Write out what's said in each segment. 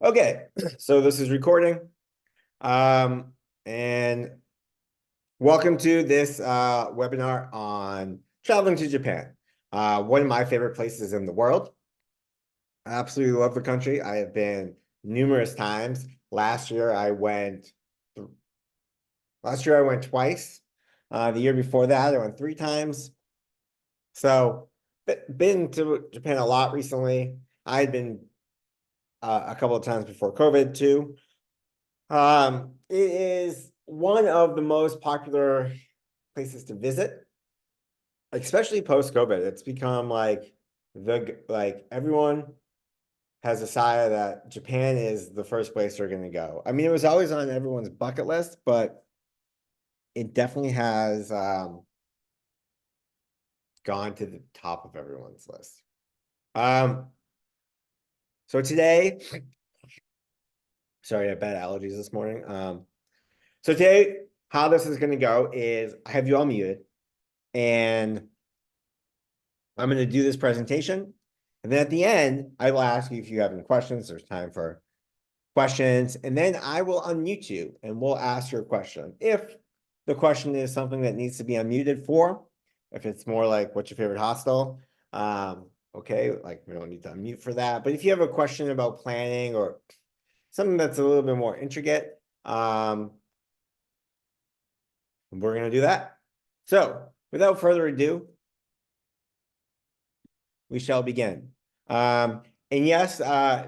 Okay, so this is recording. And welcome to this webinar on traveling to Japan. One of my favorite places in the world. I absolutely love the country. I have been numerous times. Last year I went twice. The year before that, I went 3 times. So been to Japan a lot recently. I had been a couple of times before COVID too. It is one of the most popular places to visit, especially post-COVID. It's become like everyone has decided that Japan is the first place they're going to go. I mean, it was always on everyone's bucket list, but it definitely has gone to the top of everyone's list. So today, sorry, I had bad allergies this morning. So today, how this is going to go is I have you all muted, and I'm going to do this presentation. And then at the end, I will ask you if you have any questions. There's time for questions. And then I will unmute you and we'll ask your question. If the question is something that needs to be unmuted for, if it's more like, what's your favorite hostel? Okay, like we don't need to unmute for that. But if you have a question about planning or something that's a little bit more intricate, we're going to do that. So without further ado, we shall begin. And yes,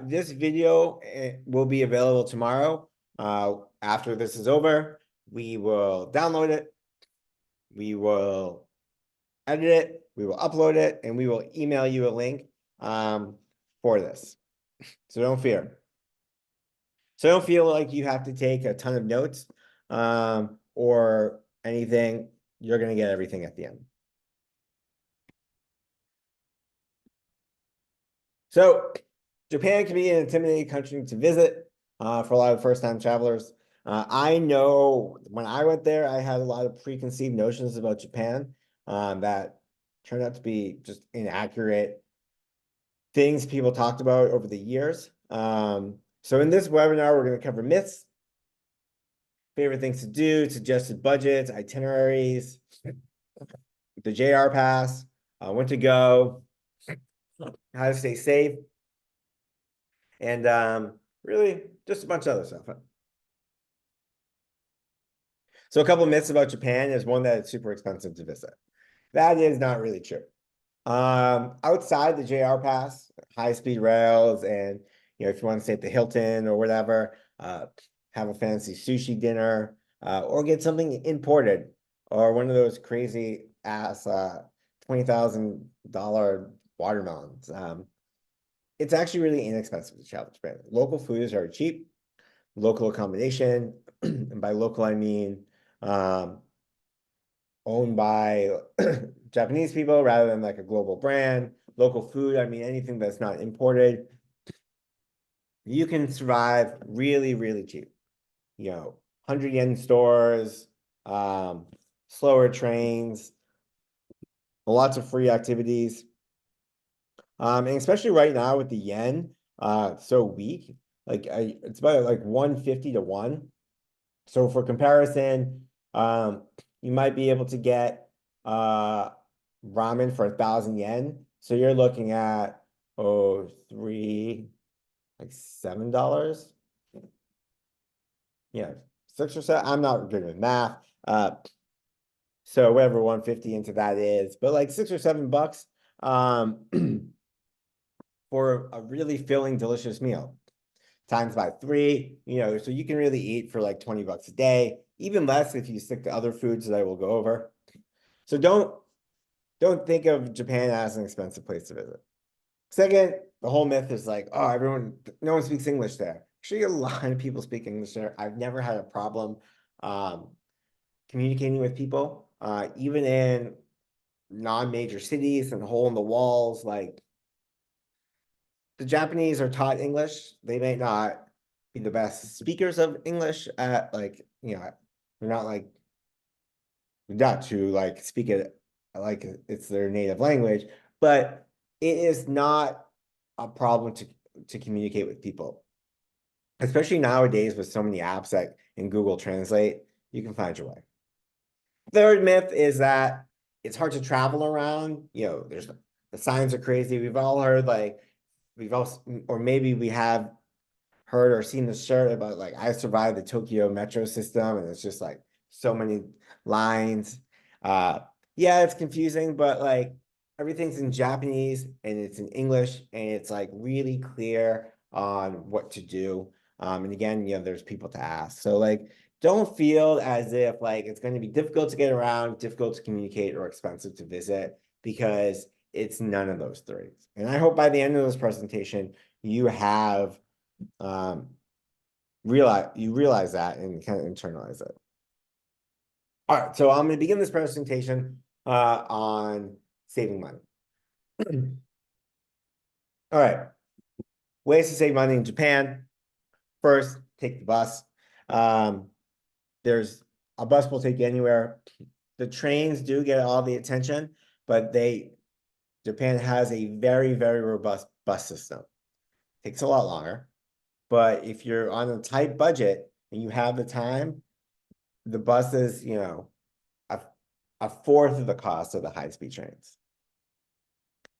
this video will be available tomorrow. After this is over, we will download it, we will edit it, we will upload it, and we will email you a link for this. So don't fear. So don't feel like you have to take a ton of notes or anything. You're going to get everything at the end. So Japan can be an intimidating country to visit for a lot of first-time travelers. I know when I went there, I had a lot of preconceived notions about Japan that turned out to be just inaccurate things people talked about over the years. So in this webinar, we're going to cover myths, favorite things to do, suggested budgets, itineraries, the JR pass, when to go, how to stay safe, and really just a bunch of other stuff. So a couple of myths about Japan is one that it's super expensive to visit. That is not really true. Outside the JR pass, high-speed rails, and if you want to stay at the Hilton or whatever, have a fancy sushi dinner, or get something imported, or one of those crazy ass $20,000 watermelons. It's actually really inexpensive to travel to Japan. Local food is very cheap. Local accommodation, and by local I mean owned by Japanese people rather than like a global brand. Local food, I mean anything that's not imported. You can survive really, really cheap. 100 yen stores, slower trains, lots of free activities. And especially right now with the yen so weak, it's about like 150 to 1. So for comparison, you might be able to get ramen for 1,000 yen. So you're looking at $7. Yeah, 6 or 7. I'm not good with math. So whatever 150 into that is, but like $6 or $7 for a really filling, delicious meal. Times by 3, so you can really eat for like $20 a day, even less if you stick to other foods that I will go over. So don't think of Japan as an expensive place to visit. Second, the whole myth is like, oh, no one speaks English there. Actually, a lot of people speak English there. I've never had a problem communicating with people, even in non-major cities and hole in the walls. Like the Japanese are taught English. They may not be the best speakers of English at they're not like Dutch who like speak it like it's their native language, but it is not a problem to communicate with people. especially nowadays with so many apps that in Google Translate, you can find your way. Third myth is that it's hard to travel around. There's the signs are crazy. We've all heard like we've all, or maybe we have heard or seen the shirt about like I survived the Tokyo metro system, and it's just like so many lines. Uh, yeah, it's confusing, but like everything's in Japanese and it's in English, and it's like really clear on what to do. And again, there's people to ask. So like, don't feel as if like it's going to be difficult to get around, difficult to communicate, or expensive to visit because it's none of those three. And I hope by the end of this presentation, you have um, realize that and kind of internalize it. All right, so I'm going to begin this presentation on saving money. All right, ways to save money in Japan. First, take the bus. Um, there's a bus will take you anywhere. The trains do get all the attention, but Japan has a very, very robust bus system. Takes a lot longer, but if you're on a tight budget and you have the time, the bus is, a, a fourth of the cost of the high-speed trains.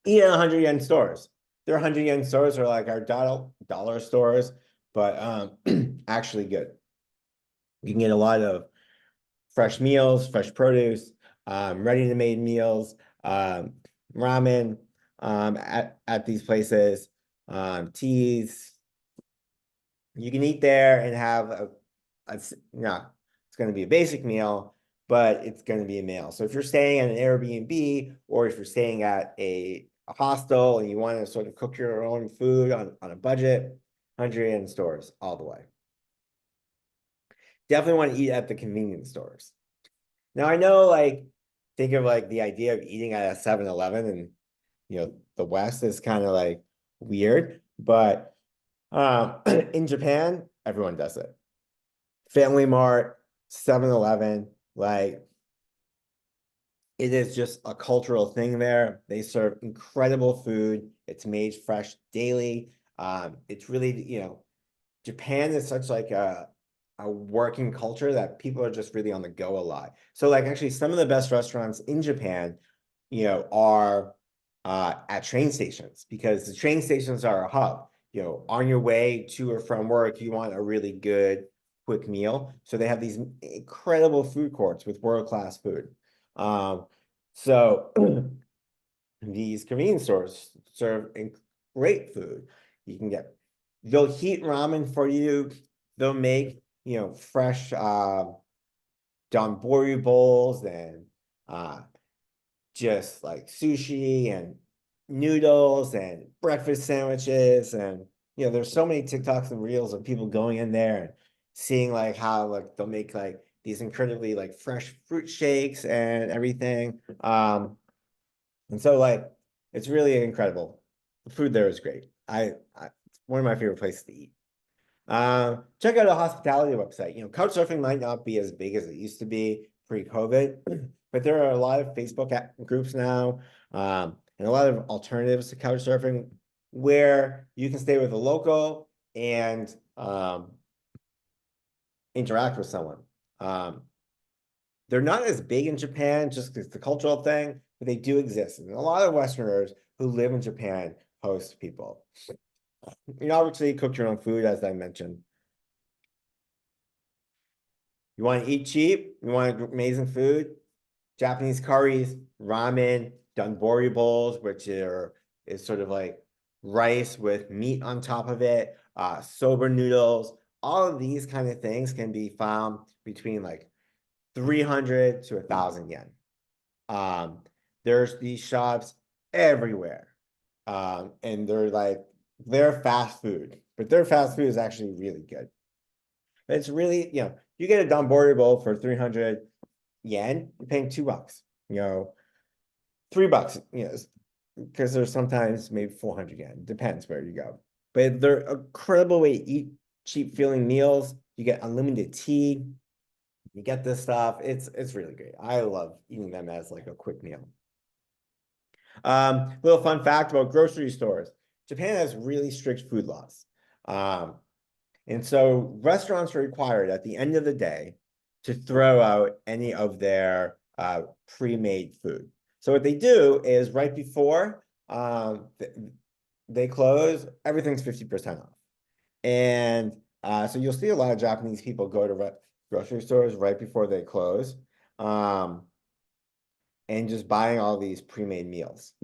Eat at 100 yen stores. Their 100 yen stores are like our dollar stores, but actually good. You can get a lot of fresh meals, fresh produce, ready-to-made meals, ramen at these places, teas. You can eat there and have it's going to be a basic meal, but it's going to be a meal. So if you're staying at an Airbnb or if you're staying at a hostel and you want to sort of cook your own food on a budget, 100 yen stores all the way. Definitely want to eat at the convenience stores. Now I know, like, think of like the idea of eating at a 7-Eleven and the West is kind of like weird, but in Japan, everyone does it. Family Mart, 7-Eleven, like it is just a cultural thing there. They serve incredible food. It's made fresh daily. It's really, Japan is such like a working culture that people are just really on the go a lot. So like actually some of the best restaurants in Japan, are at train stations because the train stations are a hub. On your way to or from work, you want a really good quick meal. So they have these incredible food courts with world-class food. So these convenience stores serve great food. You can get, they'll heat ramen for you. They'll make, fresh donbori bowls and just like sushi and noodles and breakfast sandwiches. And, there's so many TikToks and reels of people going in there and seeing like how like they'll make like these incredibly like fresh fruit shakes and everything. And so like it's really incredible. The food there is great. It's one of my favorite places to eat. Check out a hospitality website. Couchsurfing might not be as big as it used to be pre-COVID, but there are a lot of Facebook groups now, and a lot of alternatives to couchsurfing where you can stay with a local and interact with someone. They're not as big in Japan just because it's a cultural thing, but they do exist. And a lot of Westerners who live in Japan host people. You obviously cook your own food, as I mentioned. You want to eat cheap? You want amazing food? Japanese curries, ramen, donbori bowls, which is sort of like rice with meat on top of it, soba noodles. All of these kind of things can be found between like 300 to 1,000 yen. There's these shops everywhere. And they're fast food, but their fast food is actually really good. It's really, you get a donbori bowl for 300 yen, you're paying $2, $3, because there's sometimes maybe 400 yen, depends where you go. But they're a incredible way to eat cheap feeling meals. You get unlimited tea. You get this stuff. It's really great. I love eating them as like a quick meal. Little fun fact about grocery stores. Japan has really strict food laws. And so restaurants are required at the end of the day to throw out any of their pre-made food. So what they do is right before they close, everything's 50% off. And so you'll see a lot of Japanese people go to grocery stores right before they close, um, and just buying all these pre-made meals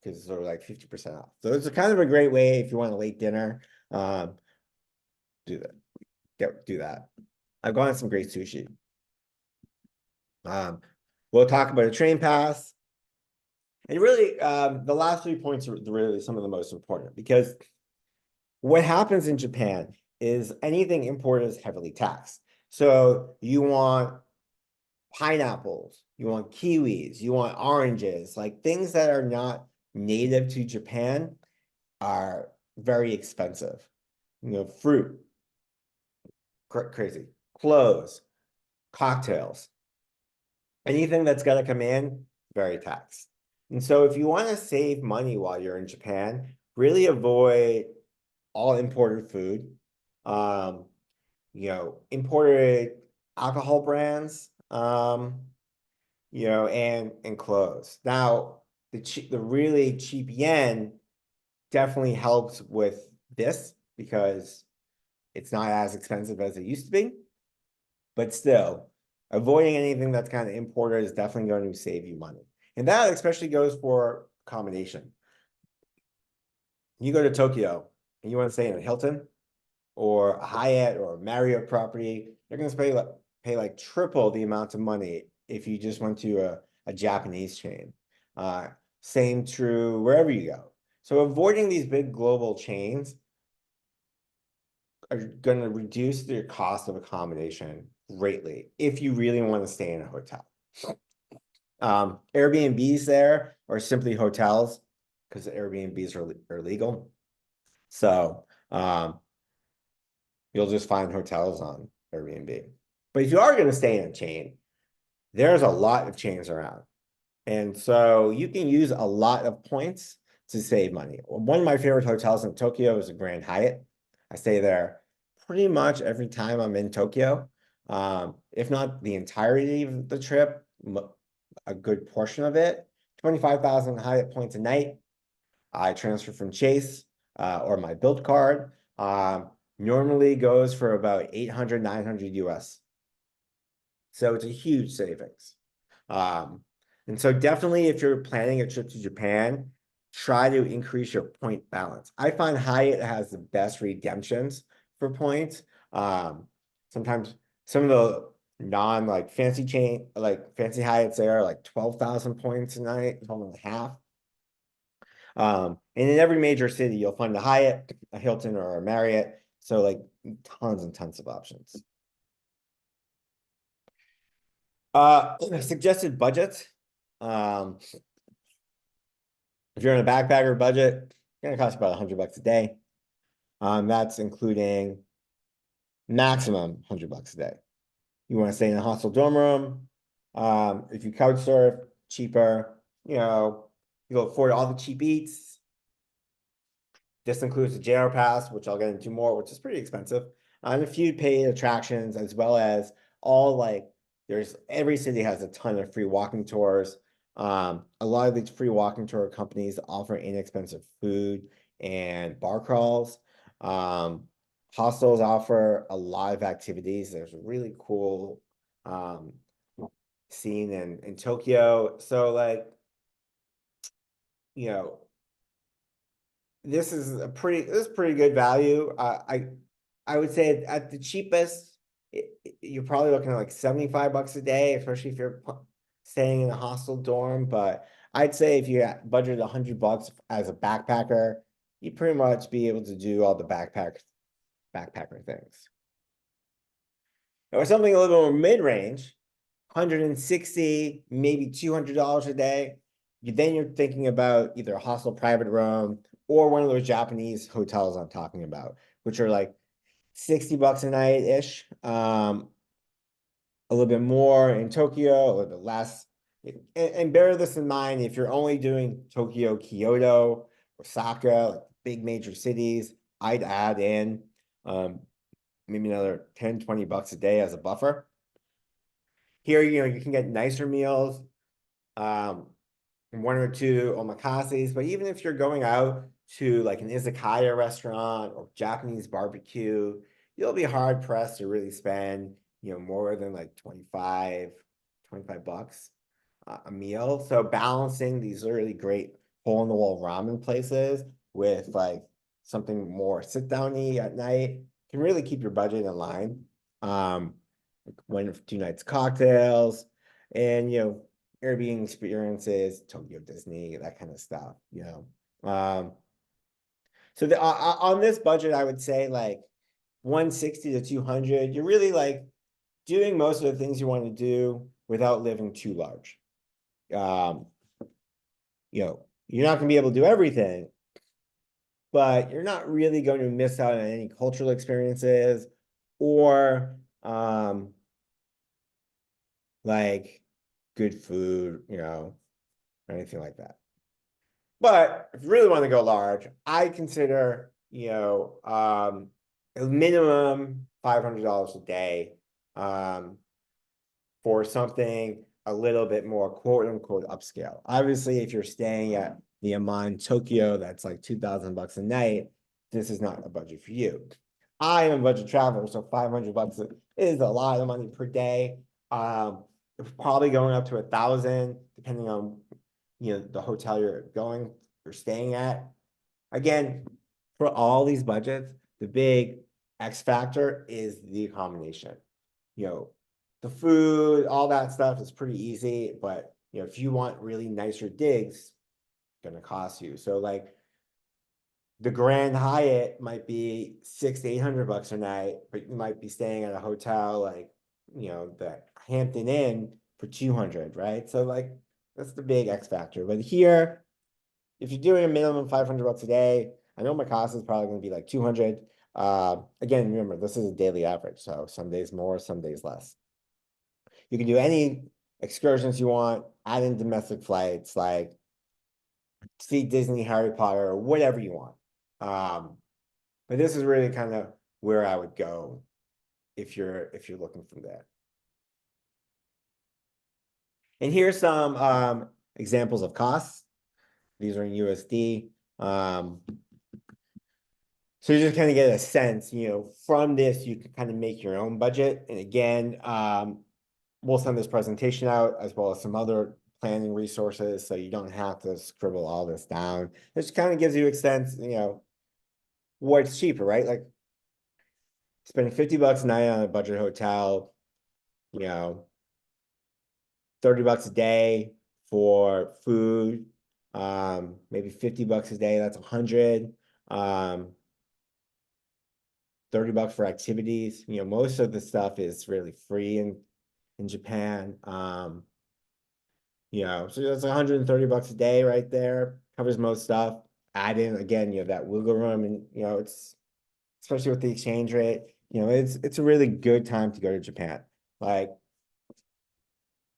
because they're like 50% off. So it's a kind of a great way if you want a late dinner, um, do that. Do that. I've gone on some great sushi. Um, we'll talk about a train pass. And really, the last 3 points are really some of the most important because what happens in Japan is anything imported is heavily taxed. So you want pineapples, you want kiwis, you want oranges, like things that are not native to Japan are very expensive. You know, fruit, crazy, clothes, cocktails, anything that's gonna come in, very taxed. And so if you want to save money while you're in Japan, really avoid all imported food. Um, imported alcohol brands, and clothes. Now, the really cheap yen definitely helps with this because it's not as expensive as it used to be. But still, avoiding anything that's kind of imported is definitely going to save you money. And that especially goes for accommodation. You go to Tokyo and you want to stay in a Hilton or a Hyatt or a Marriott property, you're going to pay like triple the amount of money if you just went to a Japanese chain. Same true wherever you go. So avoiding these big global chains are going to reduce the cost of accommodation greatly if you really want to stay in a hotel. Airbnbs there or simply hotels because Airbnbs are legal. So you'll just find hotels on Airbnb. But if you are going to stay in a chain, there's a lot of chains around. And so you can use a lot of points to save money. One of my favorite hotels in Tokyo is a Grand Hyatt. I stay there pretty much every time I'm in Tokyo. If not the entirety of the trip, a good portion of it. 25,000 Hyatt points a night. I transfer from Chase or my Bilt card. Normally goes for about 800, 900 US. So it's a huge savings. And so definitely if you're planning a trip to Japan, try to increase your point balance. I find Hyatt has the best redemptions for points. Sometimes some of the non like fancy Hyatts there are like 12,000 points a night, 12 and a half. And in every major city, you'll find a Hyatt, a Hilton, or a Marriott. So like tons and tons of options. Suggested budget. If you're on a backpacker budget, it's gonna cost about $100 a day. That's including maximum $100 a day. You want to stay in a hostel dorm room. If you couch surf, cheaper. You'll afford all the cheap eats. This includes the JR Pass, which I'll get into more, which is pretty expensive, and a few paid attractions, as well as every city has a ton of free walking tours. A lot of these free walking tour companies offer inexpensive food and bar crawls. Hostels offer a lot of activities. There's a really cool scene in Tokyo. So you know, this is pretty good value. I would say at the cheapest, you're probably looking at like $75 a day, especially if you're staying in a hostel dorm. But I'd say if you budget $100 as a backpacker, you pretty much be able to do all the backpacker things. Or something a little more mid-range, 160, maybe $200 a day. Then you're thinking about either a hostel private room or one of those Japanese hotels I'm talking about, which are like $60 a night ish. A little bit more in Tokyo, a little bit less. And bear this in mind, if you're only doing Tokyo, Kyoto, Osaka, like big major cities, I'd add in maybe another 10, 20 bucks a day as a buffer. Here, you can get nicer meals, um, one or two omakases, but even if you're going out to like an izakaya restaurant or Japanese barbecue, you'll be hard pressed to really spend, more than like 25 bucks a meal. So balancing these really great hole in the wall ramen places with like something more sit downy at night can really keep your budget in line. Um, one or two nights cocktails and Airbnb experiences, Tokyo Disney, that kind of stuff. So on this budget, I would say like 160 to 200, you're really like doing most of the things you want to do without living too large. Um, you're not going to be able to do everything, but you're not really going to miss out on any cultural experiences or like good food, or anything like that. But if you really want to go large, I consider, a minimum $500 a day for something a little bit more quote unquote upscale. Obviously, if you're staying at the Aman Tokyo, that's like 2,000 bucks a night, this is not a budget for you. I am a budget traveler, so 500 bucks is a lot of money per day. It's probably going up to 1,000, depending on the hotel you're staying at. Again, for all these budgets, the big X factor is the accommodation. You know, the food, all that stuff is pretty easy, but if you want really nicer digs, it's gonna cost you. So like the Grand Hyatt might be 600 to 800 bucks a night, but you might be staying at a hotel like the Hampton Inn for 200, right? So like that's the big X factor. But here, if you're doing a minimum 500 bucks a day, I know my cost is probably going to be like 200. Again, remember, this is a daily average, so some days more, some days less. You can do any excursions you want, add in domestic flights, like see Disney, Harry Potter, or whatever you want. But this is really kind of where I would go if you're looking from there. And here's some examples of costs. These are in USD. So you just kind of get a sense, from this, you can kind of make your own budget. And again, we'll send this presentation out as well as some other planning resources so you don't have to scribble all this down. It just kind of gives you a sense, what's cheaper, right? Like spending 50 bucks a night on a budget hotel, you know, 30 bucks a day for food, maybe 50 bucks a day, that's 100. 30 bucks for activities. Most of the stuff is really free in Japan. So that's 130 bucks a day right there. Covers most stuff. Add in again, that wiggle room, and it's especially with the exchange rate. It's a really good time to go to Japan. Like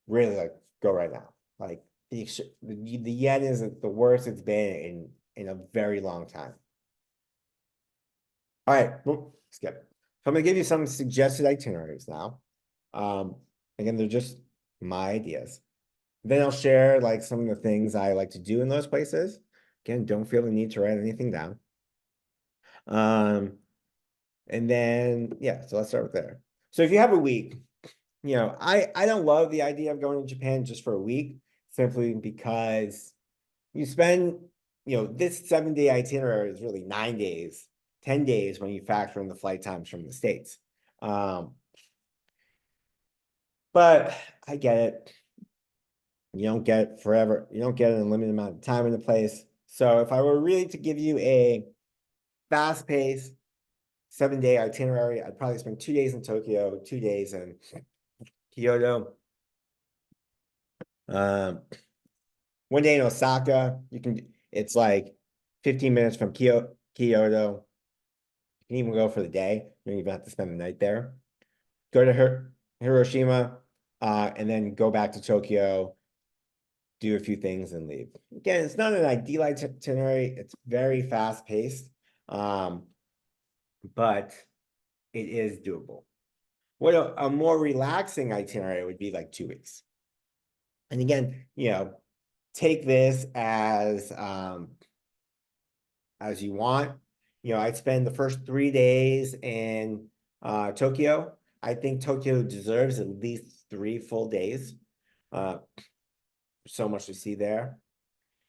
really, like go right now. Like the yen is the worst it's been in a very long time. All right, skip. So I'm gonna give you some suggested itineraries now. Um, Again, they're just my ideas. Then I'll share like some of the things I like to do in those places. Again, don't feel the need to write anything down. Um, and then yeah, so let's start with there. So if you have a week, I don't love the idea of going to Japan just for a week, simply because you spend, this 7-day itinerary is really 9 days, 10 days when you factor in the flight times from the States. But I get it. You don't get it forever. You don't get an unlimited amount of time in the place. So if I were really to give you a fast-paced 7-day itinerary, I'd probably spend 2 days in Tokyo, 2 days in Kyoto. Um, one day in Osaka. It's like 15 minutes from Kyoto. You can even go for the day. You don't even have to spend the night there. Go to Hiroshima, and then go back to Tokyo, do a few things and leave. Again, it's not an ideal itinerary. It's very fast paced. But it is doable. What a more relaxing itinerary would be like 2 weeks. And again, take this as you want. I'd spend the first 3 days in Tokyo. I think Tokyo deserves at least 3 full days. Uh, so much to see there.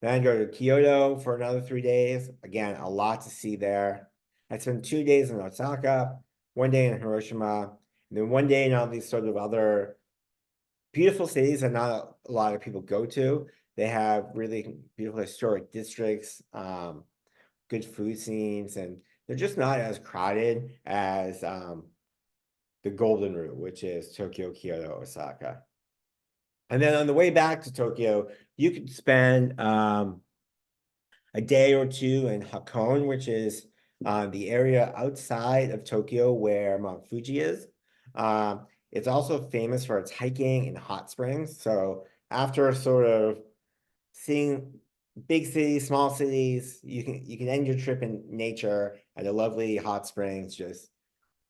Then go to Kyoto for another 3 days. Again, a lot to see there. I'd spend 2 days in Osaka, 1 day in Hiroshima, and then 1 day in all these sort of other beautiful cities that not a lot of people go to. They have really beautiful historic districts, good food scenes, and they're just not as crowded as the Golden Route, which is Tokyo, Kyoto, Osaka. And then on the way back to Tokyo, you could spend a day or two in Hakone, which is the area outside of Tokyo where Mount Fuji is. It's also famous for its hiking and hot springs. So after sort of seeing big cities, small cities, you can end your trip in nature at a lovely hot springs, just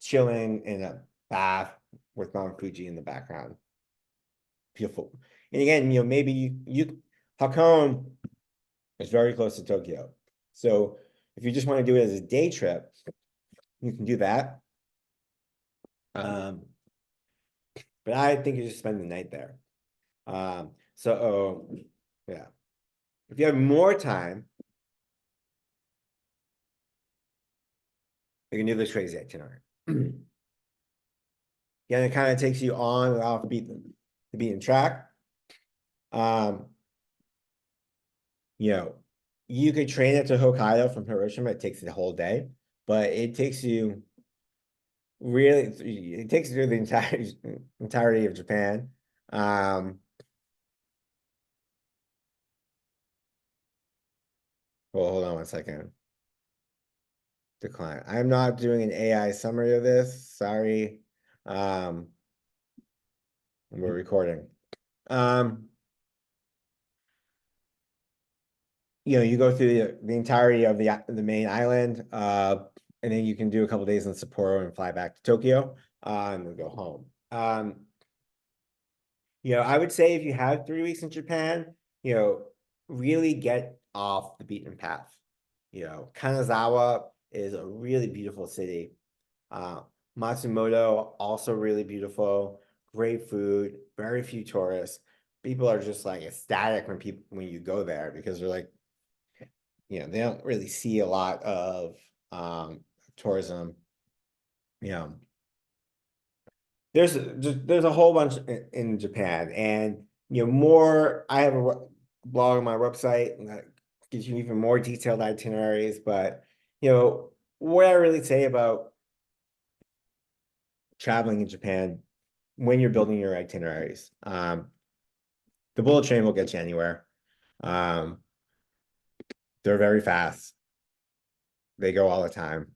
chilling in a bath with Mount Fuji in the background. Beautiful. And again, maybe you Hakone is very close to Tokyo. So if you just want to do it as a day trip, you can do that. Um, but I think you should spend the night there. Yeah. If you have more time, you can do this crazy itinerary. Yeah, it kind of takes you on and off the beaten track. Um, you know, you could train it to Hokkaido from Hiroshima. It takes the whole day, but it takes you really, it takes you through the entirety of Japan. Um, well, hold on one second. Decline. I'm not doing an AI summary of this. Sorry. Um, we're recording. Um, you go through the entirety of the main island, and then you can do a couple days in Sapporo and fly back to Tokyo, and then go home. I would say if you have 3 weeks in Japan, really get off the beaten path. Kanazawa is a really beautiful city. Uh, Matsumoto, also really beautiful, great food, very few tourists. People are just like ecstatic when you go there because they're like, they don't really see a lot of tourism. You know, there's a whole bunch in Japan, and more. I have a blog on my website that gives you even more detailed itineraries. But what I really say about traveling in Japan when you're building your itineraries, the bullet train will get you anywhere. Um, they're very fast. They go all the time.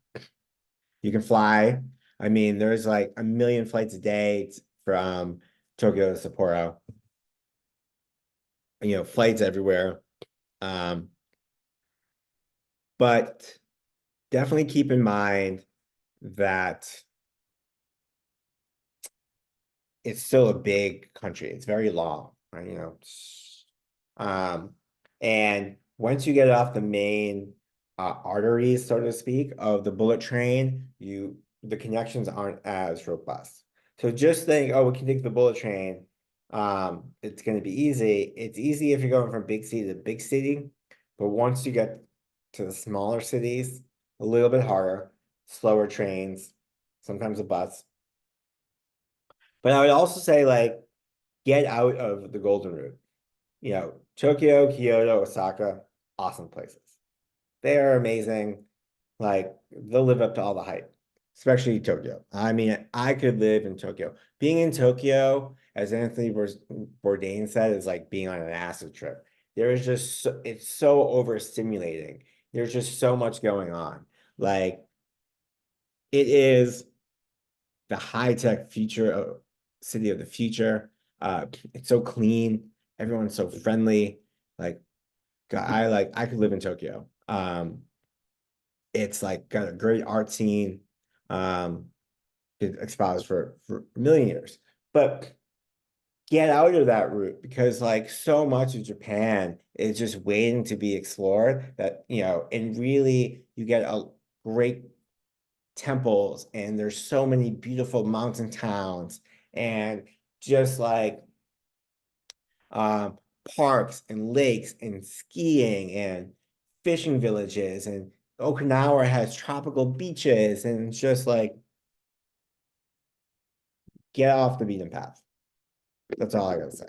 You can fly. I mean, there's like a million flights a day from Tokyo to Sapporo. Flights everywhere. Um, but definitely keep in mind that it's still a big country. It's very long, right? Um, and once you get off the main arteries, so to speak, of the bullet train, the connections aren't as robust. So just think, oh, we can take the bullet train. It's going to be easy. It's easy if you're going from big city to big city, but once you get to the smaller cities, a little bit harder, slower trains, sometimes a bus. But I would also say, like, get out of the Golden Route. Tokyo, Kyoto, Osaka, awesome places. They are amazing. Like, they'll live up to all the hype, especially Tokyo. I mean, I could live in Tokyo. Being in Tokyo, as Anthony Bourdain said, is like being on an acid trip. It's so overstimulating. There's just so much going on. Like, it is the high-tech future of city of the future. It's so clean. Everyone's so friendly. Like, God, I could live in Tokyo. It's like got a great art scene. Um, espoused for a million years. But get out of that route because like so much of Japan is just waiting to be explored that, and really you get a great temples and there's so many beautiful mountain towns and just like um, parks and lakes and skiing and fishing villages and Okinawa has tropical beaches and it's just like get off the beaten path. That's all I gotta say.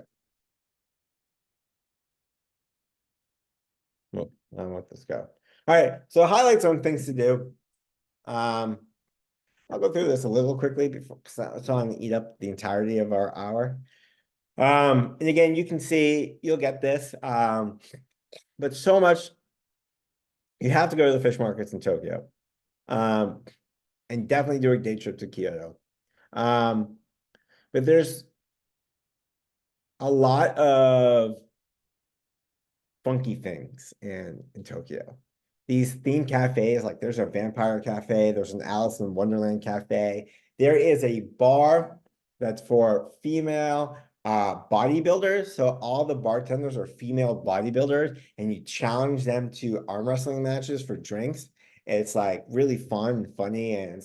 Well, I'll let this go. All right, so highlights on things to do. Um, I'll go through this a little quickly before because I don't want to eat up the entirety of our hour. And again, you can see you'll get this. But so much you have to go to the fish markets in Tokyo. Um, and definitely do a day trip to Kyoto. Um, but there's a lot of funky things in Tokyo. These themed cafes, like there's a vampire cafe, there's an Alice in Wonderland cafe. There is a bar that's for female bodybuilders. So all the bartenders are female bodybuilders, and you challenge them to arm wrestling matches for drinks. It's like really fun and funny, and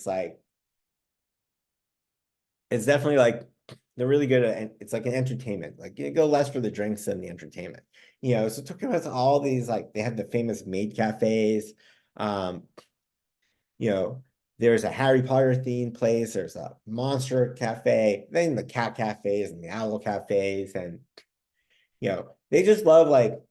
it's definitely like they're really good at it's like an entertainment. Like you go less for the drinks than the entertainment. So Tokyo has all these like they have the famous maid cafes. Um, you know, there's a Harry Potter themed place, there's a monster cafe, then the cat cafes and the owl cafes, and they just love like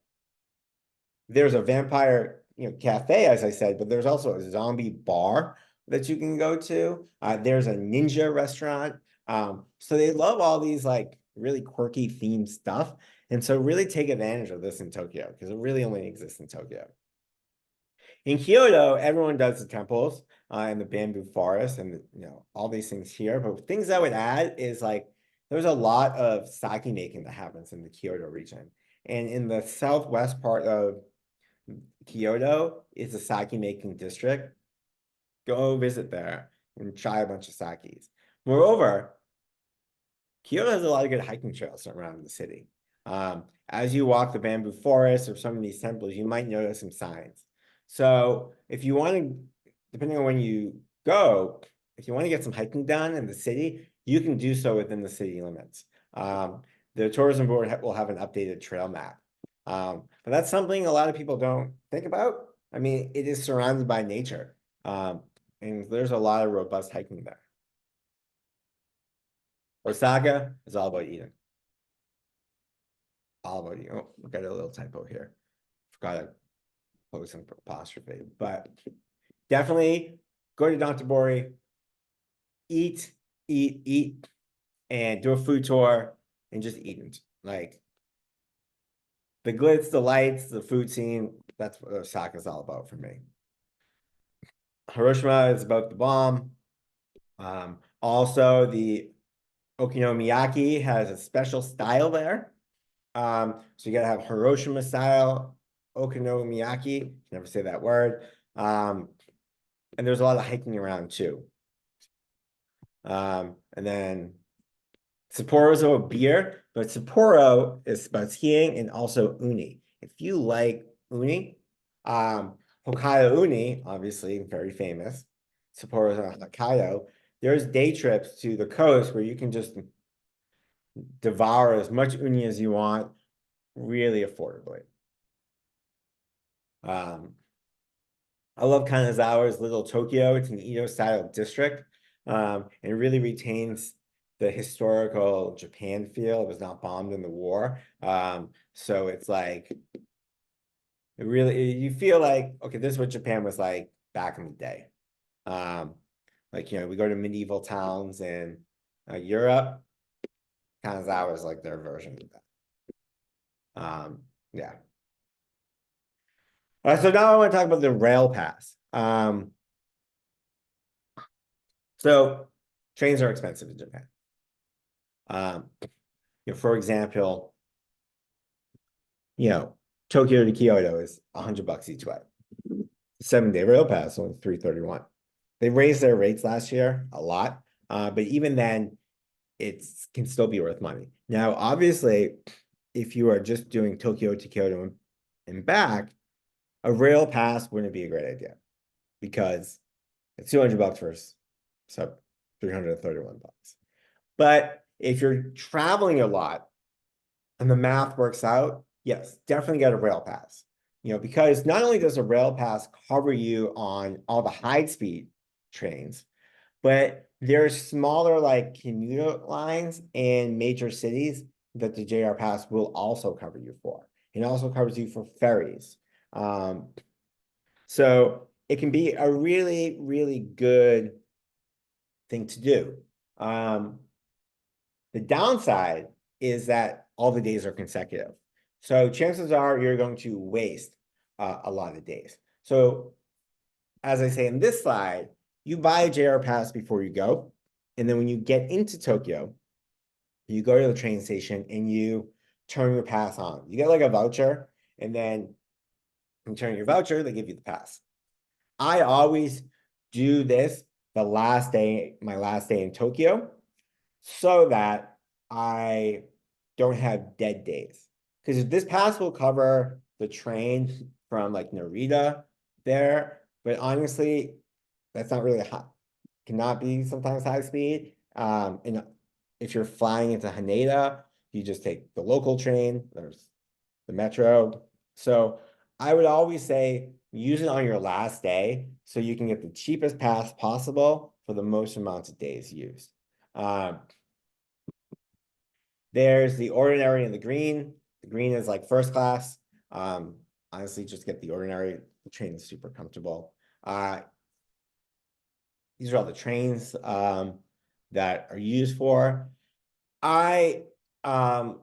there's a vampire cafe, as I said, but there's also a zombie bar that you can go to. There's a ninja restaurant. So they love all these like really quirky themed stuff. And so really take advantage of this in Tokyo because it really only exists in Tokyo. In Kyoto, everyone does the temples and the bamboo forest and all these things here. But things I would add is like there's a lot of sake making that happens in the Kyoto region. And in the southwest part of Kyoto is a sake making district. Go visit there and try a bunch of sakes. Moreover, Kyoto has a lot of good hiking trails around the city. As you walk the bamboo forest or some of these temples, you might notice some signs. So if you want to, depending on when you go, if you want to get some hiking done in the city, you can do so within the city limits. The tourism board will have an updated trail map. But that's something a lot of people don't think about. I mean, it is surrounded by nature. And there's a lot of robust hiking there. Osaka is all about eating. All about eating. Oh, we got a little typo here. Forgot to close some apostrophe. But definitely go to Dotonbori, eat, eat, eat, and do a food tour and just eat. Like the glitz, the lights, the food scene, that's what Osaka is all about for me. Hiroshima is about the bomb. Also, the Okonomiyaki has a special style there. So you gotta have Hiroshima style Okonomiyaki. Never say that word. And there's a lot of hiking around too. And then Sapporo is a beer, but Sapporo is about skiing and also uni. If you like uni, Hokkaido uni, obviously very famous. Sapporo is on Hokkaido. There's day trips to the coast where you can just devour as much uni as you want, really affordably. Um, I love Kanazawa's Little Tokyo. It's an Edo style district. And it really retains the historical Japan feel. It was not bombed in the war. So it's like it really you feel like, okay, this is what Japan was like back in the day. Like we go to medieval towns in Europe. Kanazawa is like their version of that. Yeah. So now I want to talk about the rail pass. So trains are expensive in Japan. For example, Tokyo to Kyoto is $100 each way. 7-day rail pass only $331. They raised their rates last year a lot. But even then, it can still be worth money. Now, obviously, if you are just doing Tokyo to Kyoto and back, a rail pass wouldn't be a great idea because it's 200 bucks versus so 331 bucks. But if you're traveling a lot and the math works out, yes, definitely get a rail pass. Because not only does a rail pass cover you on all the high speed trains, but there's smaller like commuter lines in major cities that the JR Pass will also cover you for. It also covers you for ferries. Um, so it can be a really, really good thing to do. Um, the downside is that all the days are consecutive. So chances are you're going to waste a lot of days. So as I say in this slide, you buy a JR Pass before you go. And then when you get into Tokyo, you go to the train station and you turn your pass on. You get like a voucher, and then you turn your voucher, they give you the pass. I always do this my last day in Tokyo, so that I don't have dead days. Because this pass will cover the train from like Narita there, but honestly, that's not really hot. Cannot be sometimes high speed. And if you're flying into Haneda, you just take the local train. There's the metro. So I would always say use it on your last day so you can get the cheapest pass possible for the most amount of days used. Um, there's the ordinary and the green. The green is like first class. Honestly, just get the ordinary. The train is super comfortable. These are all the trains that are used for. I um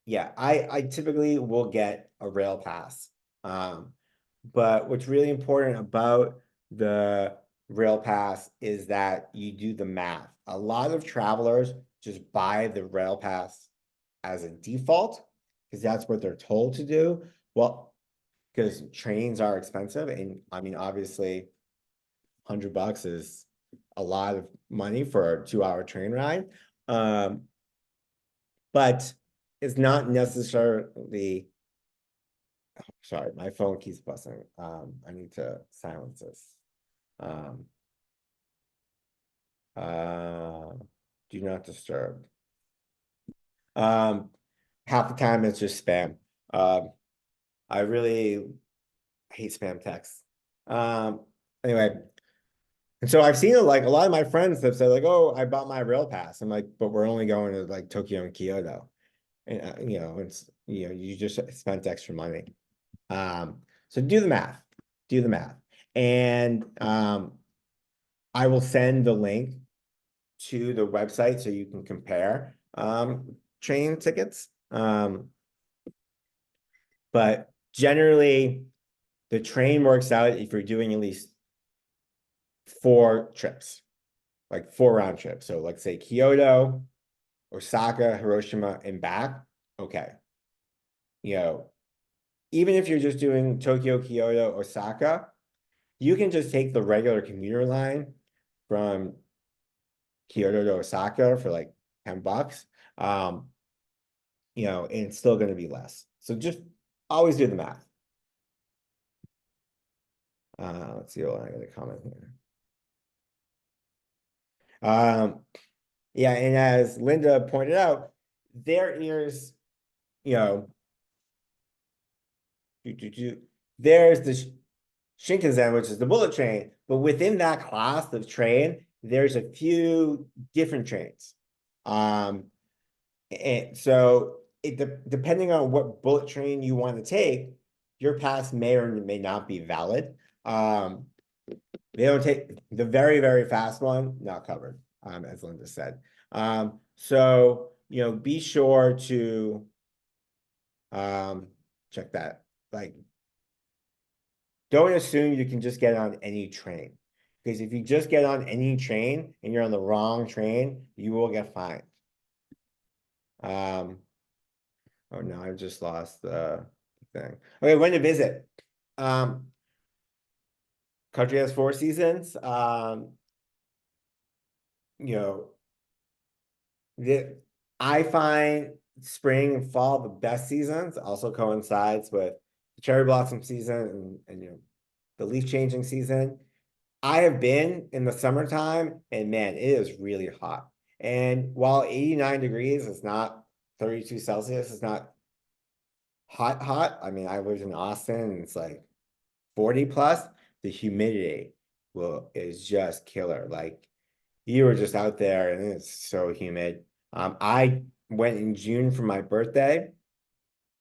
yeah, I typically will get a rail pass. But what's really important about the rail pass is that you do the math. A lot of travelers just buy the rail pass as a default because that's what they're told to do. Well, because trains are expensive, and I mean, obviously, $100 is a lot of money for a 2-hour train ride. Um, but it's not necessarily, sorry, my phone keeps buzzing. I need to silence this. Um, uh, do not disturb. Um, half the time it's just spam. I really hate spam texts. Um, anyway, and so I've seen it like a lot of my friends have said like, oh, I bought my rail pass. I'm like, but we're only going to like Tokyo and Kyoto. And it's you just spent extra money. So do the math. Do the math. And I will send the link to the website so you can compare train tickets. But generally, the train works out if you're doing at least 4 trips, like 4 round trips. So let's say Kyoto, Osaka, Hiroshima, and back. Okay. Even if you're just doing Tokyo, Kyoto, Osaka, you can just take the regular commuter line from Kyoto to Osaka for like $10. Um, and it's still going to be less. So just always do the math. Let's see what I got a comment here. Yeah, and as Linda pointed out, there is, you know, there's the Shinkansen, which is the bullet train, but within that class of train, there's a few different trains. And so depending on what bullet train you want to take, your pass may or may not be valid. They don't take the very, very fast one, not covered, as Linda said. So, be sure to check that. Like, don't assume you can just get on any train. Because if you just get on any train and you're on the wrong train, you will get fined. Oh no, I've just lost the thing. Okay, when to visit. Country has 4 seasons. you know, the, I find spring and fall the best seasons. Also coincides with the cherry blossom season and the leaf changing season. I have been in the summertime, and man, it is really hot. And while 89 degrees is not 32 Celsius, it's not hot, hot. I mean, I lived in Austin, and it's like 40 plus. The humidity will is just killer. Like you were just out there, and it's so humid. I went in June for my birthday,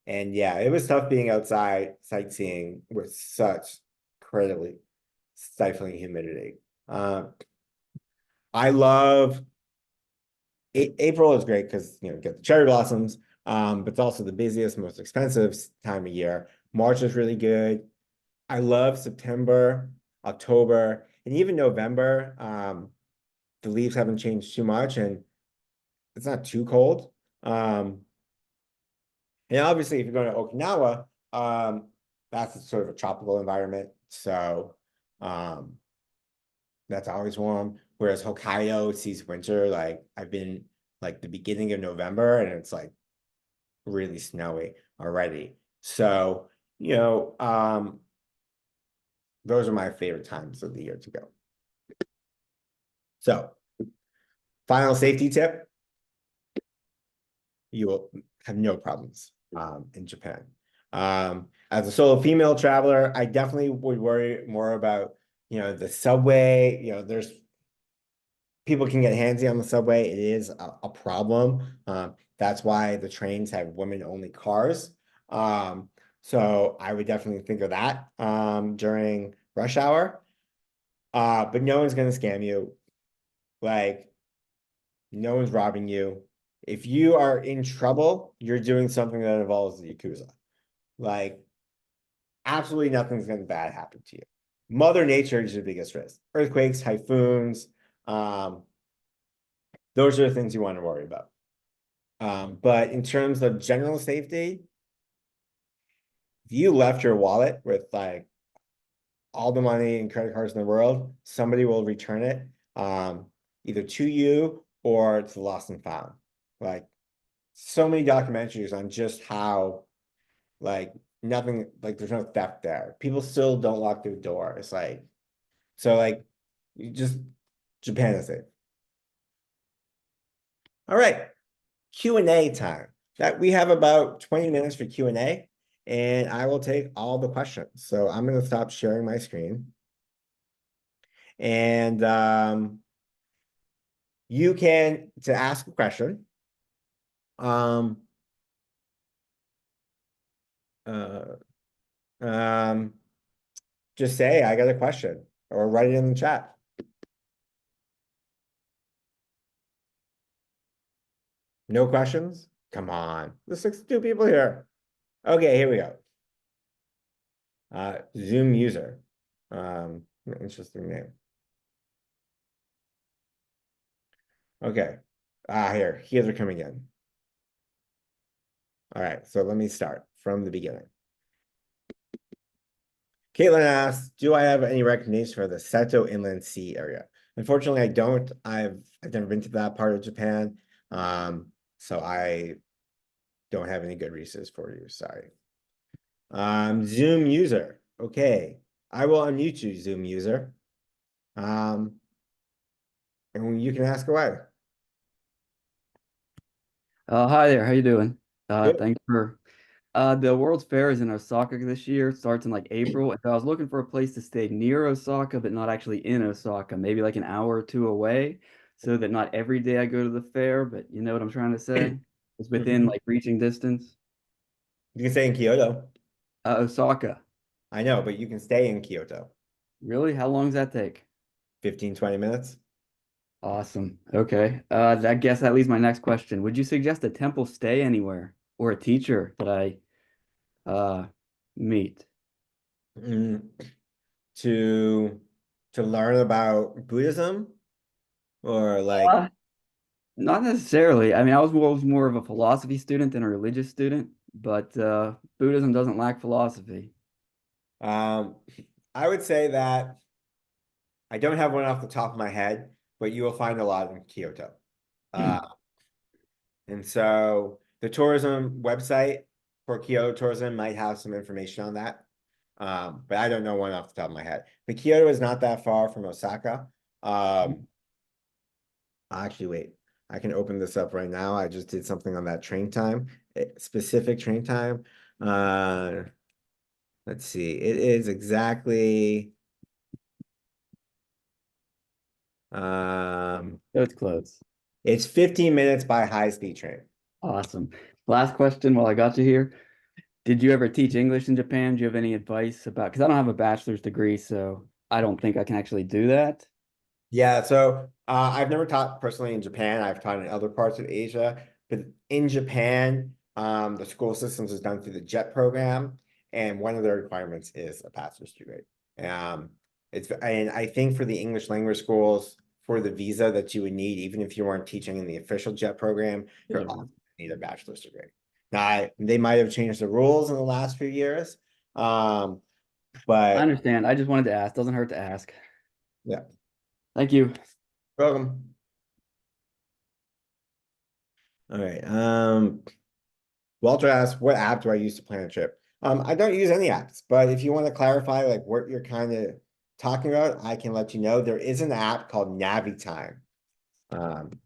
and yeah, it was tough being outside sightseeing with such incredibly stifling humidity. Um, I love April is great because get the cherry blossoms, but it's also the busiest, most expensive time of year. March is really good. I love September, October, and even November. The leaves haven't changed too much, and it's not too cold. And obviously, if you're going to Okinawa, that's sort of a tropical environment, so um, that's always warm. Whereas Hokkaido sees winter, like I've been like the beginning of November, and it's like really snowy already. So, you know, um, those are my favorite times of the year to go. So, final safety tip, you will have no problems in Japan. As a solo female traveler, I definitely would worry more about, the subway. There's people can get handsy on the subway. It is a problem. That's why the trains have women-only cars. So I would definitely think of that during rush hour. But no one's going to scam you. Like, no one's robbing you. If you are in trouble, you're doing something that involves the Yakuza. Like, absolutely nothing's going to bad happen to you. Mother Nature is your biggest risk. Earthquakes, typhoons, um, those are the things you want to worry about. But in terms of general safety, if you left your wallet with like all the money and credit cards in the world, somebody will return it either to you or to lost and found. Like so many documentaries on just how like nothing, like there's no theft there. People still don't lock their door. It's like, so like you just Japan is it. All right. Q&A time. That we have about 20 minutes for Q&A, and I will take all the questions. So I'm going to stop sharing my screen. And you can, to ask a question, um, uh, um, just say, I got a question, or write it in the chat. No questions? Come on. There's 62 people here. Okay, here we go. Zoom user. Interesting name. Okay. Here they're coming in. All right, so let me start from the beginning. Caitlin asks, do I have any recommendations for the Seto Inland Sea area? Unfortunately, I don't. I've never been to that part of Japan. So I don't have any good resources for you. Sorry. Zoom user. Okay. I will unmute you, Zoom user. And you can ask away. Hi there, how you doing? Good. Thanks for the World's Fair is in Osaka this year. It starts in like April. And so I was looking for a place to stay near Osaka, but not actually in Osaka, maybe like an hour or two away, so that not every day I go to the fair, but you know what I'm trying to say? It's within Mhm. like reaching distance. You can stay in Kyoto. Osaka. I know, but you can stay in Kyoto. Really? How long does that take? 15, 20 minutes. Awesome. Okay. I guess that leads my next question. Would you suggest a temple stay anywhere or a teacher that I uh meet? Mm, to to learn about Buddhism or like Not necessarily. I mean, I was more of a philosophy student than a religious student, but Buddhism doesn't lack philosophy. um I would say that I don't have one off the top of my head, but you will find a lot in Kyoto. Uh, and so the tourism website for Kyoto tourism might have some information on that. But I don't know one off the top of my head. But Kyoto is not that far from Osaka. Actually, wait, I can open this up right now. I just did something on that train time, specific train time. Uh, let's see, it is exactly So it's close. it's 15 minutes by high-speed train. Awesome. Last question while I got you here. Did you ever teach English in Japan? Do you have any advice about, because I don't have a bachelor's degree, so I don't think I can actually do that. Yeah, so I've never taught personally in Japan. I've taught in other parts of Asia, but in Japan, the school systems is done through the JET program, and one of the requirements is a bachelor's degree. Um, and I think for the English language schools, for the visa that you would need, even if you weren't teaching in the official JET program, you're also need a bachelor's degree. Now, they might have changed the rules in the last few years, I but understand. I just wanted to ask. Doesn't hurt to ask. yeah, Thank you. welcome. All right. Walter asked, what app do I use to plan a trip? I don't use any apps, but if you want to clarify like what you're kind of talking about, I can let you know. There is an app called Navitime. Um,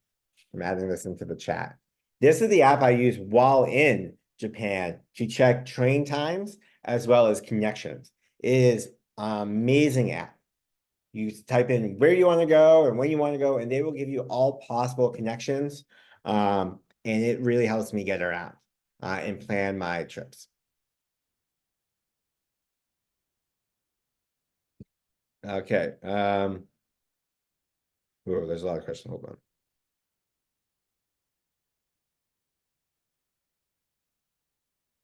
I'm adding this into the chat. This is the app I use while in Japan to check train times as well as connections. It is an amazing app. You type in where you want to go and when you want to go, and they will give you all possible connections. And it really helps me get around and plan my trips. Okay. Whoa, there's a lot of questions. Hold on.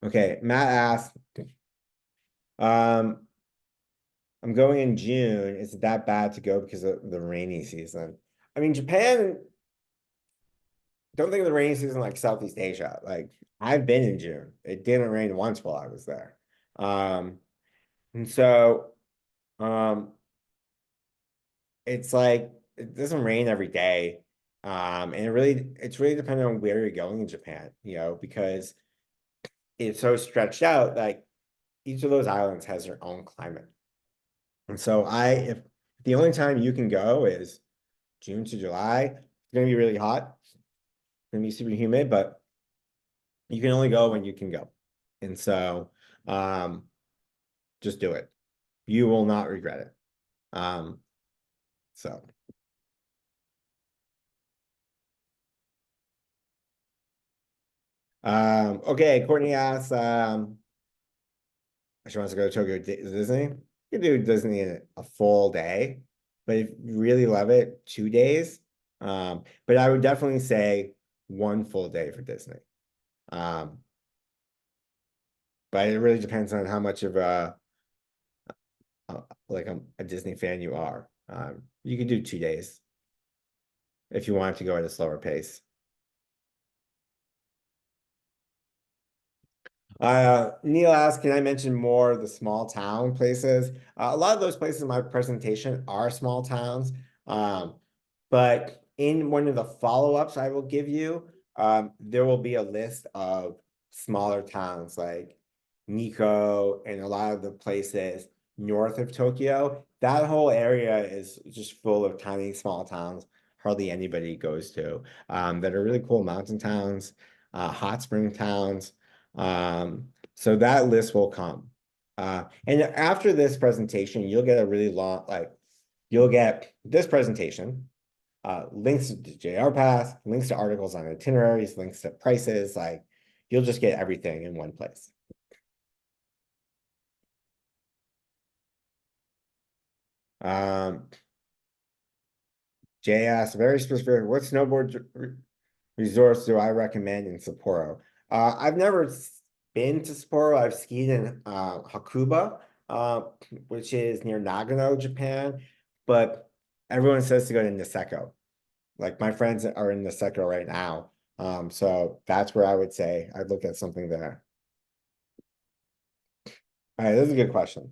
Okay, Matt asked, um, I'm going in June. Is it that bad to go because of the rainy season? I mean, Japan, don't think of the rainy season like Southeast Asia. Like I've been in June. It didn't rain once while I was there. And so um it's like it doesn't rain every day. And it's really dependent on where you're going in Japan, because it's so stretched out, like each of those islands has their own climate. And so if the only time you can go is June to July, it's gonna be really hot, it's gonna be super humid, but you can only go when you can go. And so um just do it. You will not regret it. Um, so okay, Courtney asks, she wants to go to Tokyo Disney. You can do Disney in a full day, but if you really love it, 2 days. But I would definitely say one full day for Disney. Um, but it really depends on how much of a like a Disney fan you are. You could do 2 days if you wanted to go at a slower pace. Neil asked, can I mention more of the small town places? A lot of those places in my presentation are small towns. Um, but in one of the follow-ups I will give you, there will be a list of smaller towns like Nikko and a lot of the places north of Tokyo. That whole area is just full of tiny small towns hardly anybody goes to, that are really cool mountain towns, hot spring towns. So that list will come. And after this presentation, you'll get a really long, like, you'll get this presentation, links to JR Pass, links to articles on itineraries, links to prices, like, you'll just get everything in one place. Jay asked, very specific, what snowboard resorts do I recommend in Sapporo? I've never been to Sapporo. I've skied in Hakuba, uh, which is near Nagano, Japan, but everyone says to go to Niseko. Like my friends are in Niseko right now. So that's where I would say I'd look at something there. All right, this is a good question.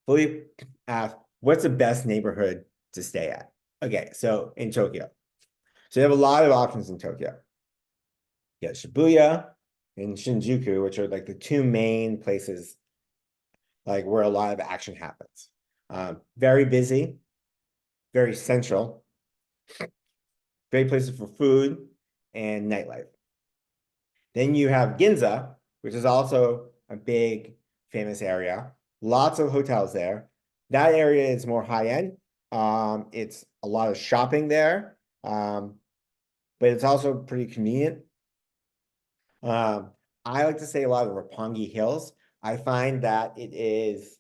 Philippe asked, what's the best neighborhood to stay at? Okay, so in Tokyo. So you have a lot of options in Tokyo. You got Shibuya and Shinjuku, which are like the two main places like where a lot of action happens. Very busy, very central, great places for food and nightlife. Then you have Ginza, which is also a big famous area. Lots of hotels there. That area is more high end. It's a lot of shopping there, but it's also pretty convenient. Um, I like to say a lot of Roppongi Hills. I find that it's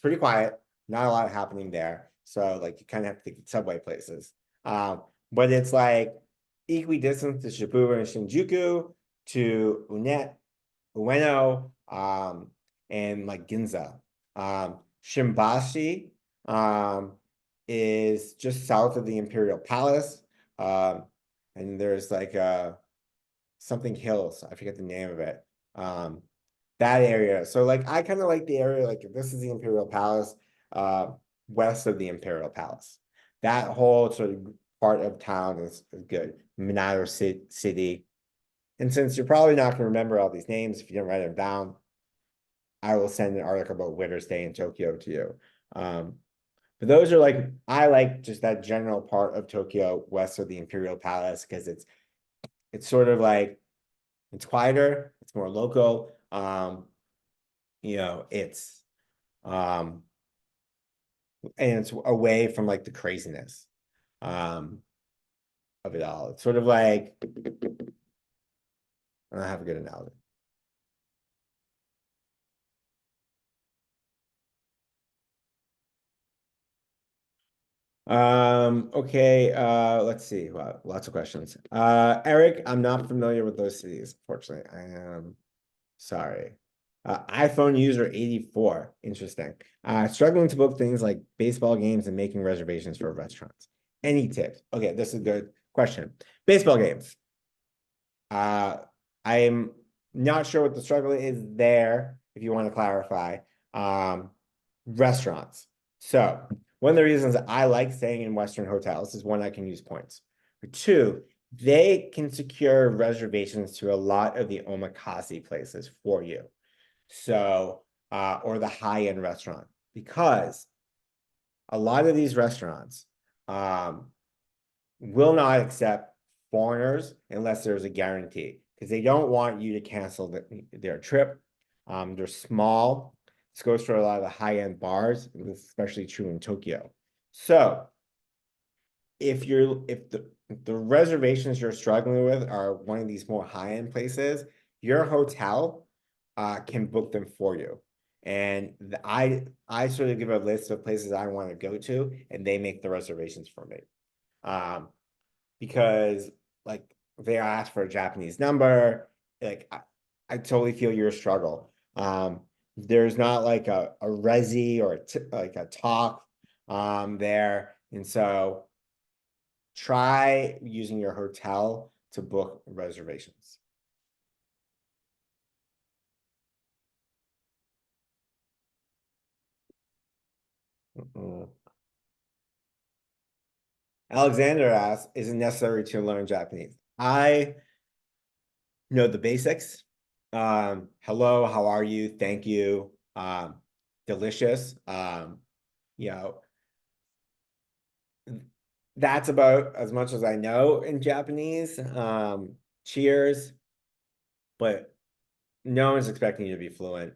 pretty quiet, not a lot happening there. So like you kind of have to take subway places. But it's like equidistant to Shibuya and Shinjuku, to Ueno, and like Ginza. Shimbashi, is just south of the Imperial Palace. Um, and there's like something hills. I forget the name of it. Um, that area. So like I kind of like the area, like this is the Imperial Palace, uh, west of the Imperial Palace. That whole sort of part of town is good. Minato City. And since you're probably not going to remember all these names if you didn't write them down, I will send an article about Winter's Day in Tokyo to you. Um, but those are like I like just that general part of Tokyo west of the Imperial Palace because it's sort of like it's quieter, it's more local. It's um and it's away from like the craziness um of it all. It's sort of like I don't have a good analogy. Okay, let's see. Wow, lots of questions. Eric, I'm not familiar with those cities, unfortunately. I am sorry. iPhone user 84. Interesting. Struggling to book things like baseball games and making reservations for restaurants. Any tips? Okay, this is a good question. Baseball games. Uh, I'm not sure what the struggle is there, if you want to clarify. Um, Restaurants. So, one of the reasons I like staying in Western hotels is one, I can use points. For two, they can secure reservations to a lot of the omakase places for you. So, or the high-end restaurant, because a lot of these restaurants, um, will not accept foreigners unless there's a guarantee because they don't want you to cancel their trip. They're small. This goes for a lot of the high-end bars, especially true in Tokyo. So if the reservations you're struggling with are one of these more high-end places, your hotel can book them for you. And I sort of give a list of places I want to go to, and they make the reservations for me. Um, because like they ask for a Japanese number. Like I totally feel your struggle. There's not like a resi or like a talk there. And so try using your hotel to book reservations. Mm. Alexander asks, is it necessary to learn Japanese? I know the basics. Hello, how are you? Thank you. Delicious. You know, that's about as much as I know in Japanese. Cheers, but no one's expecting you to be fluent.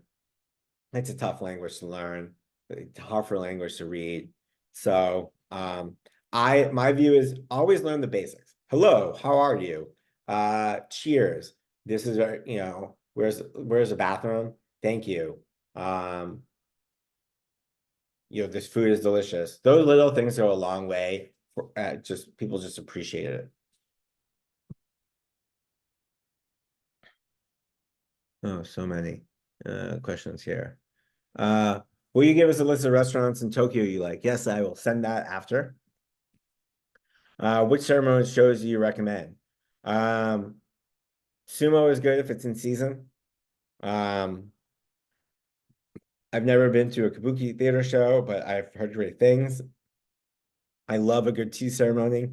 It's a tough language to learn, a tougher language to read. So, my view is always learn the basics. Hello, how are you? Cheers. This is where's the bathroom? Thank you. Um, this food is delicious. Those little things go a long way for just people just appreciate it. Oh, so many questions here. Uh, will you give us a list of restaurants in Tokyo you like? Yes, I will send that after. Which ceremony shows do you recommend? Um, Sumo is good if it's in season. Um, I've never been to a Kabuki theater show, but I've heard great things. I love a good tea ceremony.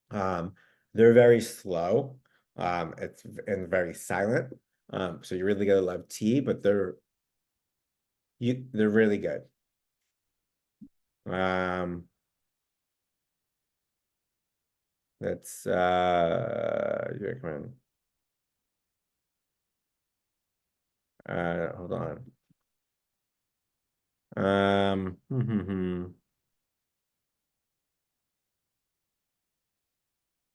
Um, they're very slow. It's and very silent. So you really gotta love tea, but they're really good. Um, that's you recommend. Hold on.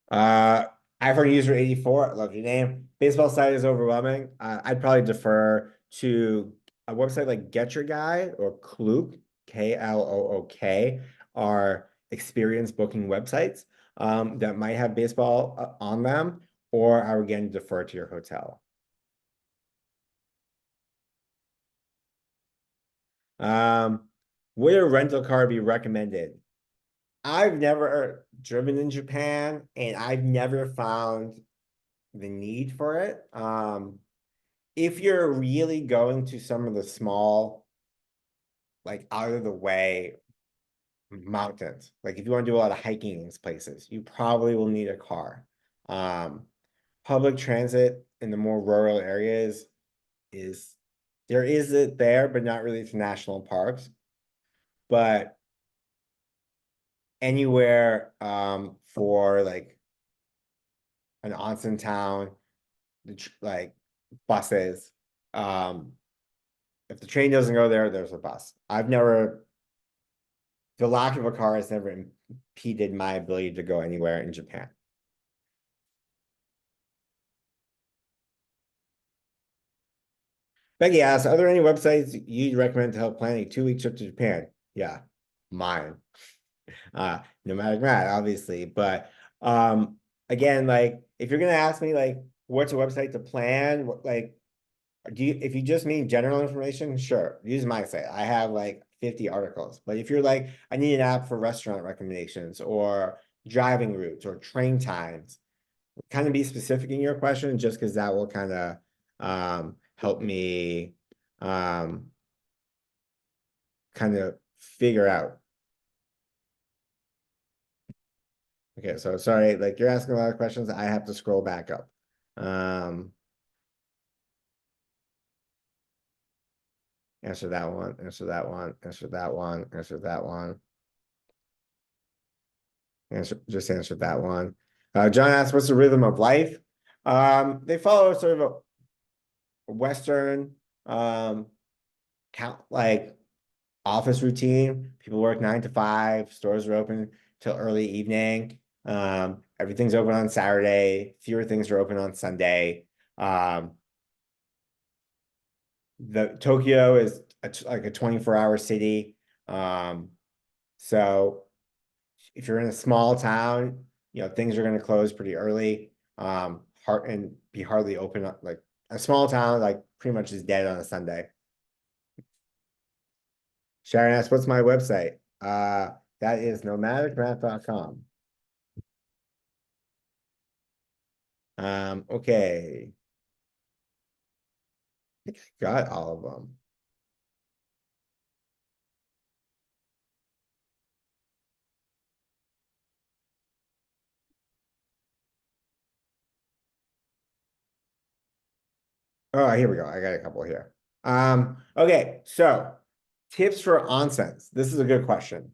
Uh, iPhone user 84, I love your name. Baseball site is overwhelming. I'd probably defer to a website like Get Your Guy or Klook, Klook, are experience booking websites that might have baseball on them, or I would again defer to your hotel. Um, would a rental car be recommended? I've never driven in Japan and I've never found the need for it. If you're really going to some of the small, like out of the way mountains, like if you want to do a lot of hiking in these places, you probably will need a car. Um, Public transit in the more rural areas is there is it there, but not really to national parks. But anywhere for like an onsen town, like buses. Um, if the train doesn't go there, there's a bus. The lack of a car has never impeded my ability to go anywhere in Japan. Becky asks, are there any websites you'd recommend to help plan a 2 week trip to Japan? Yeah, mine. Nomadic Matt, obviously. But again, like if you're gonna ask me like what's a website to plan, like do you if you just mean general information, sure, use my site. I have like 50 articles. But if you're like, I need an app for restaurant recommendations or driving routes or train times, kind of be specific in your question, just because that will kind of help me um, kind of figure out. Okay, so sorry, like you're asking a lot of questions. I have to scroll back up. Um, Answer that one, answer that one, answer that one, answer that one. Just answered that one. John asked, "What's the rhythm of life?" They follow sort of a Western count like office routine. People work 9 to 5. Stores are open till early evening. Everything's open on Saturday. Fewer things are open on Sunday. Um, the Tokyo is like a 24-hour city. Um, so if you're in a small town, things are going to close pretty early. And be hardly open. Like a small town, like pretty much is dead on a Sunday. Sharon asks, "What's my website?" That is nomadicmath.com. Okay. I think I got all of them. Oh, here we go. I got a couple here. Okay, so tips for onsens. This is a good question.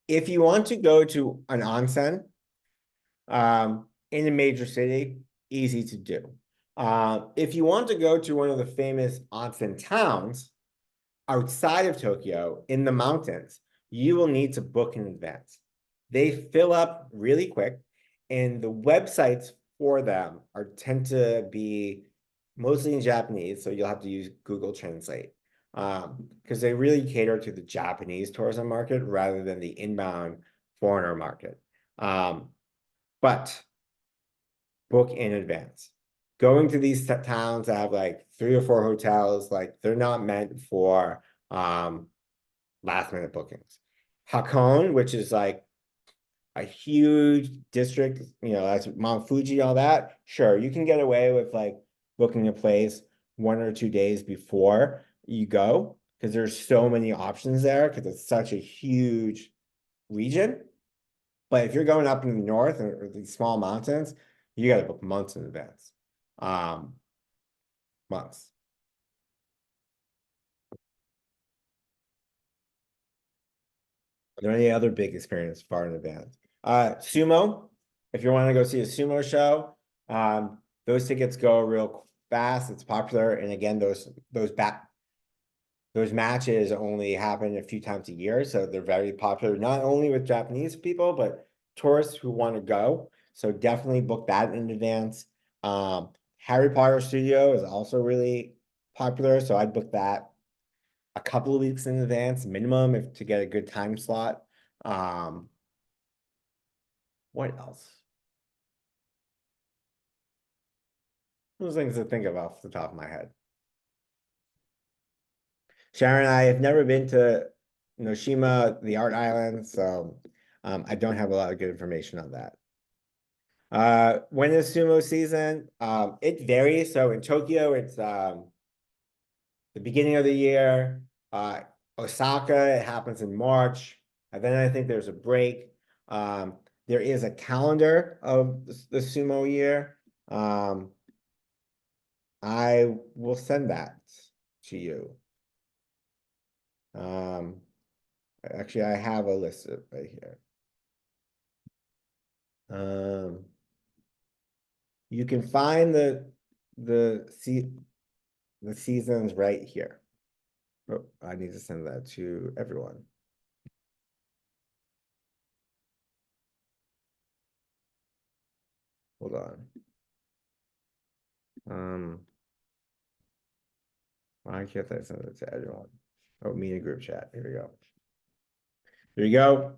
If you want to go to an onsen, in a major city, easy to do. If you want to go to one of the famous onsen towns outside of Tokyo in the mountains, you will need to book in advance. They fill up really quick, and the websites for them are tend to be mostly in Japanese, so you'll have to use Google Translate because they really cater to the Japanese tourism market rather than the inbound foreigner market. But book in advance. Going to these towns that have like 3 or 4 hotels, like they're not meant for last minute bookings. Hakone, which is like a huge district, that's Mount Fuji, all that. Sure, you can get away with like booking a place 1 or 2 days before you go because there's so many options there because it's such a huge region. But if you're going up in the north or these small mountains, you got to book months in advance. Um, Months. Are there any other big experience far in advance? Sumo. If you want to go see a sumo show, those tickets go real fast. It's popular, and again, those matches only happen a few times a year, so they're very popular, not only with Japanese people, but tourists who want to go. So definitely book that in advance. Harry Potter Studio is also really popular, so I'd book that a couple of weeks in advance, minimum, if to get a good time slot. Um, what else? Those things to think of off the top of my head. Sharon, I have never been to Noshima, the art island, so I don't have a lot of good information on that. When is sumo season? It varies. So in Tokyo, it's the beginning of the year. Osaka, it happens in March. And then I think there's a break. Um, there is a calendar of the sumo year. I will send that to you. Um, Actually, I have a list of right here. Um, you can find the se the seasons right here. Oh, I need to send that to everyone. Hold on. Um, why can't I send it to everyone? Oh, media group chat. Here we go. Here you go.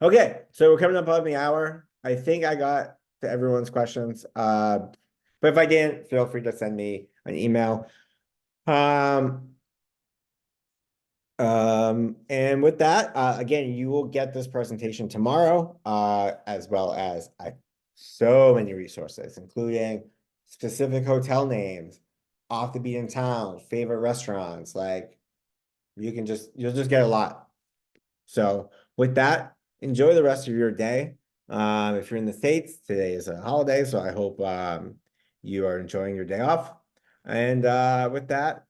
Okay, so we're coming up on the hour. I think I got to everyone's questions. But if I didn't, feel free to send me an email. Um, and with that, again, you will get this presentation tomorrow, as well as so many resources, including specific hotel names, off the beaten town, favorite restaurants. Like you'll just get a lot. So with that, enjoy the rest of your day. If you're in the States, today is a holiday, so I hope you are enjoying your day off. And with that,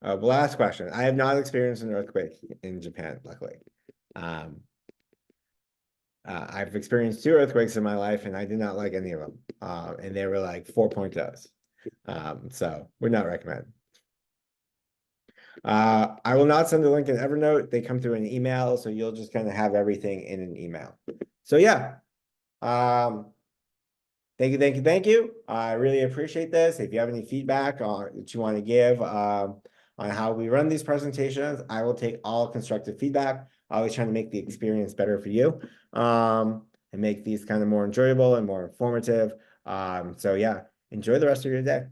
last question. I have not experienced an earthquake in Japan, luckily. Um, I've experienced two earthquakes in my life, and I did not like any of them. And they were like 4.0s. So would not recommend. I will not send the link in Evernote. They come through an email, so you'll just kind of have everything in an email. So yeah. Thank you, thank you, thank you. I really appreciate this. If you have any feedback on that you want to give on how we run these presentations, I will take all constructive feedback. Always trying to make the experience better for you, and make these kind of more enjoyable and more informative. So yeah, enjoy the rest of your day.